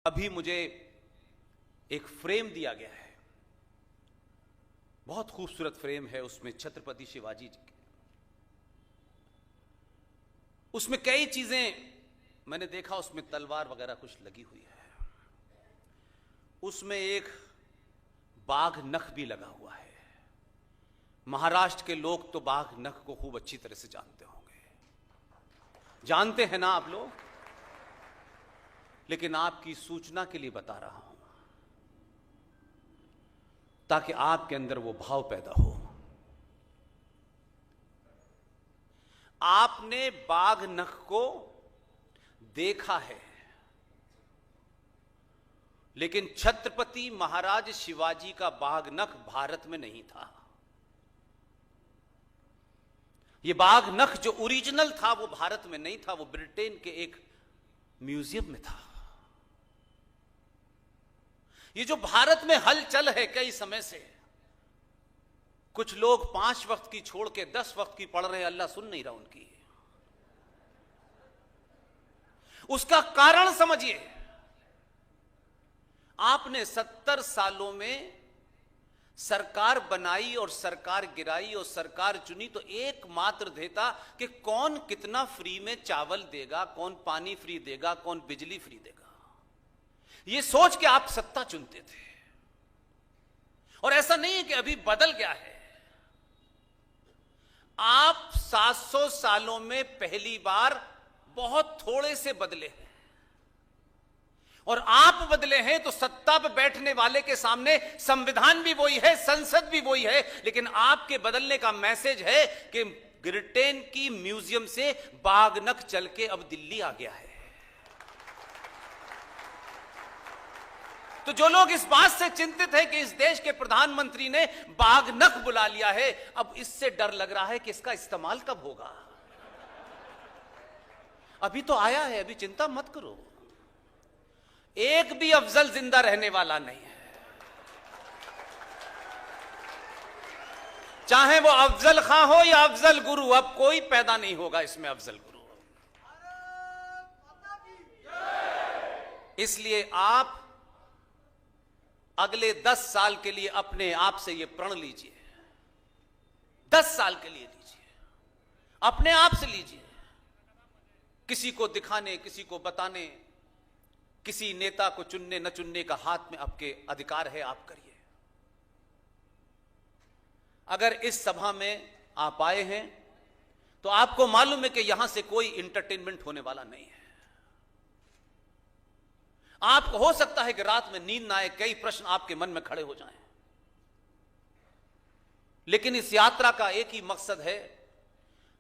अभी मुझे एक फ्रेम दिया गया है, बहुत खूबसूरत फ्रेम है। उसमें छत्रपति शिवाजी जी के, उसमें कई चीजें मैंने देखा, उसमें तलवार वगैरह कुछ लगी हुई है। उसमें एक बाघ नख भी लगा हुआ है। महाराष्ट्र के लोग तो बाघ नख को खूब अच्छी तरह से जानते होंगे, जानते हैं ना आप लोग, लेकिन आपकी सूचना के लिए बता रहा हूं ताकि आपके अंदर वो भाव पैदा हो। आपने बाघ नख को देखा है, लेकिन छत्रपति महाराज शिवाजी का बाघ नख भारत में नहीं था। यह बाघ नख जो ओरिजिनल था वो भारत में नहीं था, वो ब्रिटेन के एक म्यूजियम में था। ये जो भारत में हलचल है कई समय से, कुछ लोग 5 वक्त की छोड़ के 10 वक्त की पढ़ रहे हैं, अल्लाह सुन नहीं रहा उनकी। उसका कारण समझिए, आपने 70 सालों में सरकार बनाई और सरकार गिराई और सरकार चुनी तो एकमात्र देता कि कौन कितना फ्री में चावल देगा, कौन पानी फ्री देगा, कौन बिजली फ्री देगा। यह सोच के आप सत्ता चुनते थे। और ऐसा नहीं है कि अभी बदल गया है। आप 700 सालों में पहली बार बहुत थोड़े से बदले हैं, और आप बदले हैं तो सत्ता पर बैठने वाले के सामने संविधान भी वही है, संसद भी वही है, लेकिन आपके बदलने का मैसेज है कि ब्रिटेन की म्यूजियम से बाघ नख चल के अब दिल्ली आ गया है। तो जो लोग इस बात से चिंतित हैं कि इस देश के प्रधानमंत्री ने बाघ नख बुला लिया है, अब इससे डर लग रहा है कि इसका इस्तेमाल कब होगा। अभी तो आया है, अभी चिंता मत करो। एक भी अफजल जिंदा रहने वाला नहीं है, चाहे वो अफजल खां हो या अफजल गुरु, अब कोई पैदा नहीं होगा इसमें अफजल गुरु। इसलिए आप अगले 10 साल के लिए अपने आप से यह प्रण लीजिए, 10 साल के लिए लीजिए, अपने आप से लीजिए। किसी को दिखाने, किसी को बताने, किसी नेता को चुनने न चुनने का हाथ में आपके अधिकार है, आप करिए। अगर इस सभा में आप आए हैं तो आपको मालूम है कि यहां से कोई इंटरटेनमेंट होने वाला नहीं है। आपको हो सकता है कि रात में नींद ना आए, कई प्रश्न आपके मन में खड़े हो जाएं, लेकिन इस यात्रा का एक ही मकसद है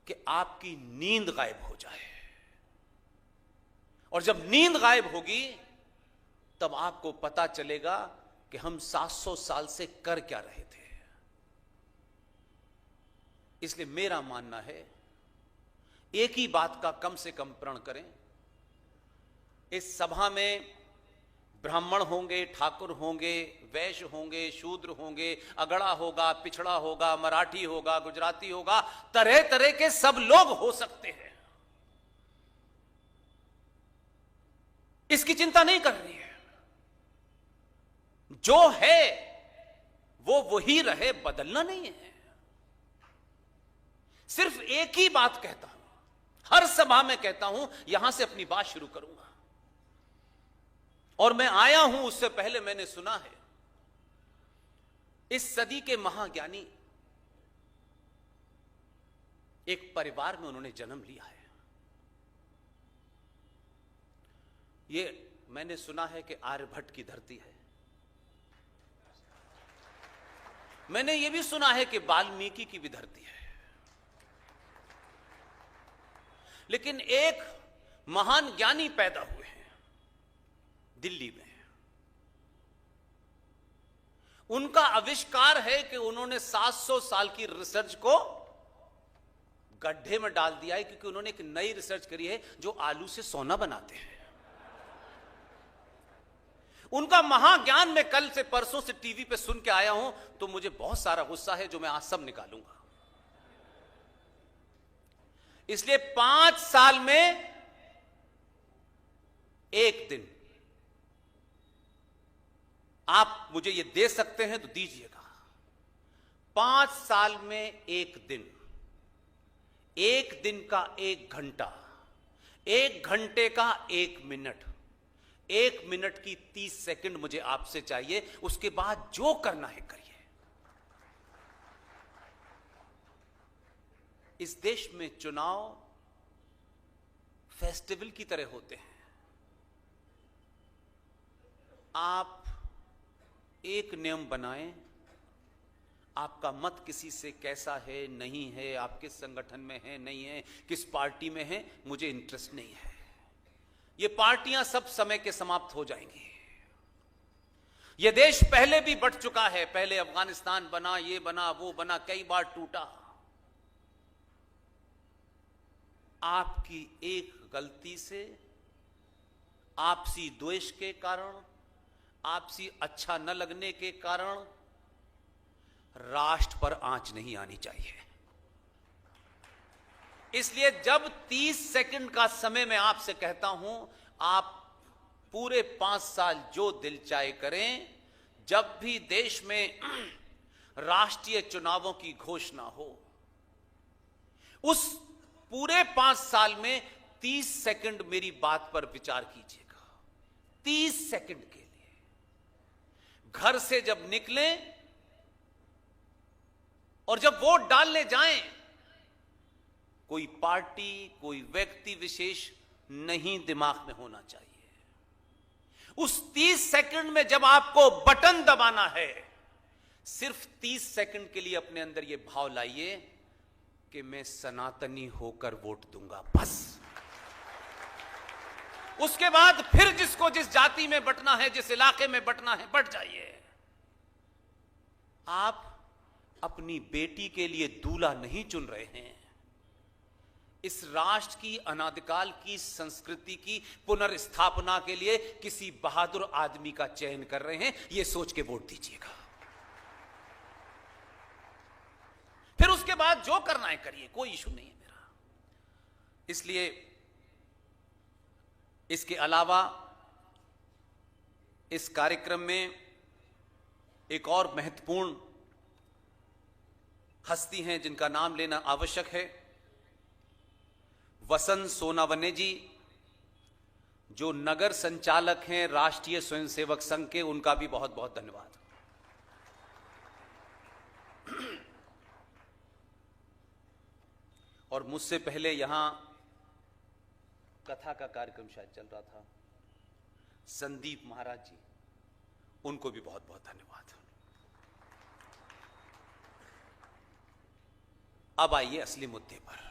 कि आपकी नींद गायब हो जाए। और जब नींद गायब होगी तब आपको पता चलेगा कि हम 700 साल से कर क्या रहे थे। इसलिए मेरा मानना है, एक ही बात का कम से कम प्रण करें। इस सभा में ब्राह्मण होंगे, ठाकुर होंगे, वैश्य होंगे, शूद्र होंगे, अगड़ा होगा, पिछड़ा होगा, मराठी होगा, गुजराती होगा, तरह तरह के सब लोग हो सकते हैं। इसकी चिंता नहीं करनी है। जो है वो वही रहे, बदलना नहीं है। सिर्फ एक ही बात कहता हूं, हर सभा में कहता हूं, यहां से अपनी बात शुरू करूंगा। और मैं आया हूं उससे पहले मैंने सुना है, इस सदी के महाज्ञानी एक परिवार में उन्होंने जन्म लिया है। ये मैंने सुना है कि आर्यभट्ट की धरती है। मैंने यह भी सुना है कि वाल्मीकि की भी धरती है। लेकिन एक महान ज्ञानी पैदा हुए हैं दिल्ली में। उनका आविष्कार है कि उन्होंने 700 साल की रिसर्च को गड्ढे में डाल दिया है, क्योंकि उन्होंने एक नई रिसर्च करी है जो आलू से सोना बनाते हैं। उनका महाज्ञान मैं कल से परसों से टीवी पे सुन के आया हूं, तो मुझे बहुत सारा गुस्सा है जो मैं आज सब निकालूंगा। इसलिए 5 साल में एक दिन आप मुझे ये दे सकते हैं तो दीजिएगा। 5 साल में एक दिन, एक दिन का 1 घंटा, 1 घंटे का 1 मिनट, 1 मिनट की 30 सेकंड मुझे आपसे चाहिए। उसके बाद जो करना है करिए। इस देश में चुनाव फेस्टिवल की तरह होते हैं। आप एक नियम बनाएं, आपका मत किसी से कैसा है नहीं है, आप किस संगठन में है नहीं है, किस पार्टी में है, मुझे इंटरेस्ट नहीं है। ये पार्टियां सब समय के समाप्त हो जाएंगी। ये देश पहले भी बट चुका है, पहले अफगानिस्तान बना, ये बना, वो बना, कई बार टूटा। आपकी एक गलती से, आपसी द्वेष के कारण, आपसी अच्छा न लगने के कारण राष्ट्र पर आंच नहीं आनी चाहिए। इसलिए जब 30 सेकंड का समय मैं आपसे कहता हूं, आप पूरे 5 साल जो दिल चाहे करें। जब भी देश में राष्ट्रीय चुनावों की घोषणा हो, उस पूरे 5 साल में 30 सेकंड मेरी बात पर विचार कीजिएगा। 30 सेकंड के लिए घर से जब निकलें और जब वोट डालने जाएं, कोई पार्टी, कोई व्यक्ति विशेष नहीं दिमाग में होना चाहिए। उस 30 सेकंड में जब आपको बटन दबाना है, सिर्फ 30 सेकंड के लिए अपने अंदर यह भाव लाइए कि मैं सनातनी होकर वोट दूंगा, बस। उसके बाद फिर जिसको जिस जाति में बटना है, जिस इलाके में बटना है, बट जाइए। आप अपनी बेटी के लिए दूल्हा नहीं चुन रहे हैं, इस राष्ट्र की अनादिकाल की संस्कृति की पुनर्स्थापना के लिए किसी बहादुर आदमी का चयन कर रहे हैं। यह सोच के वोट दीजिएगा। फिर उसके बाद जो करना है करिए, कोई इशू नहीं है मेरा। इसलिए इसके अलावा इस कार्यक्रम में एक और महत्वपूर्ण हस्ती हैं जिनका नाम लेना आवश्यक है। वसंत सोनावने जी, जो नगर संचालक हैं राष्ट्रीय स्वयंसेवक संघ के, उनका भी बहुत बहुत धन्यवाद। और मुझसे पहले यहां कथा का कार्यक्रम शायद चल रहा था, संदीप महाराज जी, उनको भी बहुत बहुत धन्यवाद। अब आइए असली मुद्दे पर।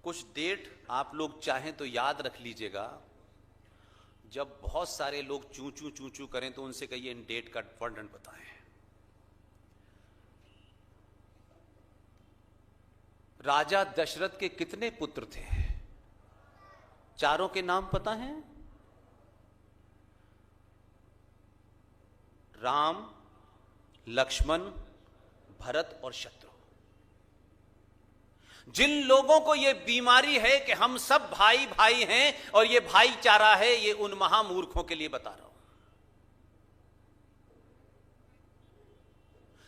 कुछ डेट आप लोग चाहें तो याद रख लीजिएगा। जब बहुत सारे लोग चू चू करें तो उनसे कहिए इन डेट का वर्णन बताएं। राजा दशरथ के कितने पुत्र थे? चारों के नाम पता हैं? राम, लक्ष्मण, भरत और शत्रु। जिन लोगों को यह बीमारी है कि हम सब भाई भाई हैं और यह भाईचारा है, ये उन महामूर्खों के लिए बता रहा हूं।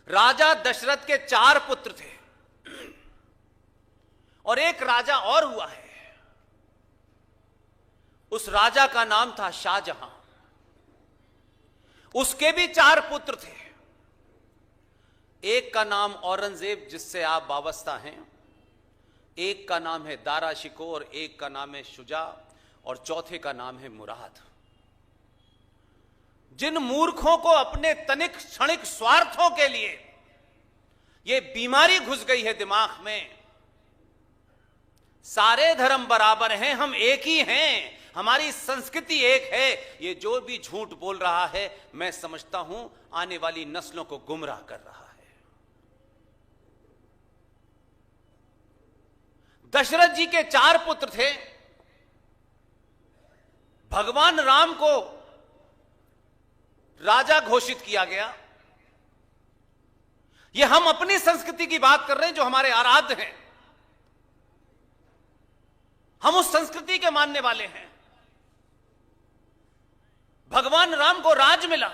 राजा दशरथ के 4 पुत्र थे और एक राजा और हुआ है। उस राजा का नाम था शाहजहां। उसके भी 4 पुत्र थे। एक का नाम औरंगजेब, जिससे आप वाबस्ता हैं, एक का नाम है दारा शिको और एक का नाम है शुजा और चौथे का नाम है मुराद। जिन मूर्खों को अपने तनिक क्षणिक स्वार्थों के लिए यह बीमारी घुस गई है दिमाग में, सारे धर्म बराबर हैं, हम एक ही हैं, हमारी संस्कृति एक है, ये जो भी झूठ बोल रहा है, मैं समझता हूं आने वाली नस्लों को गुमराह कर रहा है। दशरथ जी के 4 पुत्र थे। भगवान राम को राजा घोषित किया गया। यह हम अपनी संस्कृति की बात कर रहे हैं जो हमारे आराध्य हैं। हम उस संस्कृति के मानने वाले हैं। भगवान राम को राज मिला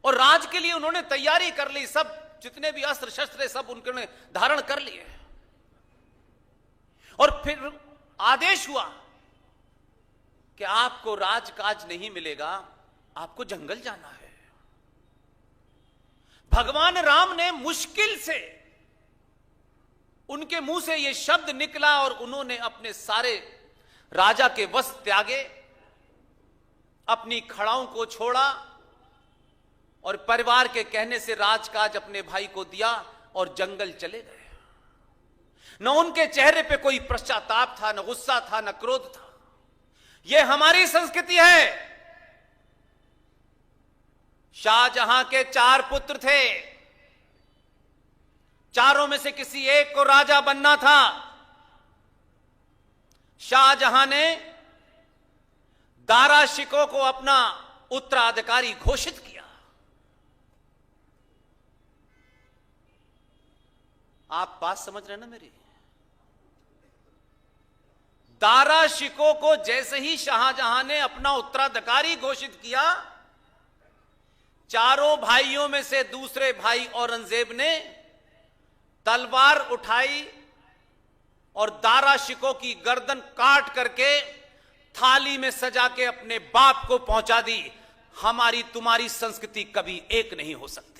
और राज के लिए उन्होंने तैयारी कर ली, सब जितने भी अस्त्र शस्त्र सब उन्होंने धारण कर लिए और फिर आदेश हुआ कि आपको राजकाज नहीं मिलेगा, आपको जंगल जाना है। भगवान राम ने मुश्किल से उनके मुंह से यह शब्द निकला और उन्होंने अपने सारे राजा के वस्त्र त्यागे, अपनी खड़ाओं को छोड़ा और परिवार के कहने से राजकाज अपने भाई को दिया और जंगल चले गए। न उनके चेहरे पे कोई पश्चाताप था, न गुस्सा था, न क्रोध था। यह हमारी संस्कृति है। शाहजहां के 4 पुत्र थे, चारों में से किसी एक को राजा बनना था। शाहजहां ने दारा शिकोह को अपना उत्तराधिकारी घोषित किया। आप बात समझ रहे हैं ना मेरी? दारा शिकोह को जैसे ही शाहजहां ने अपना उत्तराधिकारी घोषित किया, चारों भाइयों में से दूसरे भाई औरंगजेब ने तलवार उठाई और दारा शिकोह की गर्दन काट करके थाली में सजा के अपने बाप को पहुंचा दी। हमारी तुम्हारी संस्कृति कभी एक नहीं हो सकती।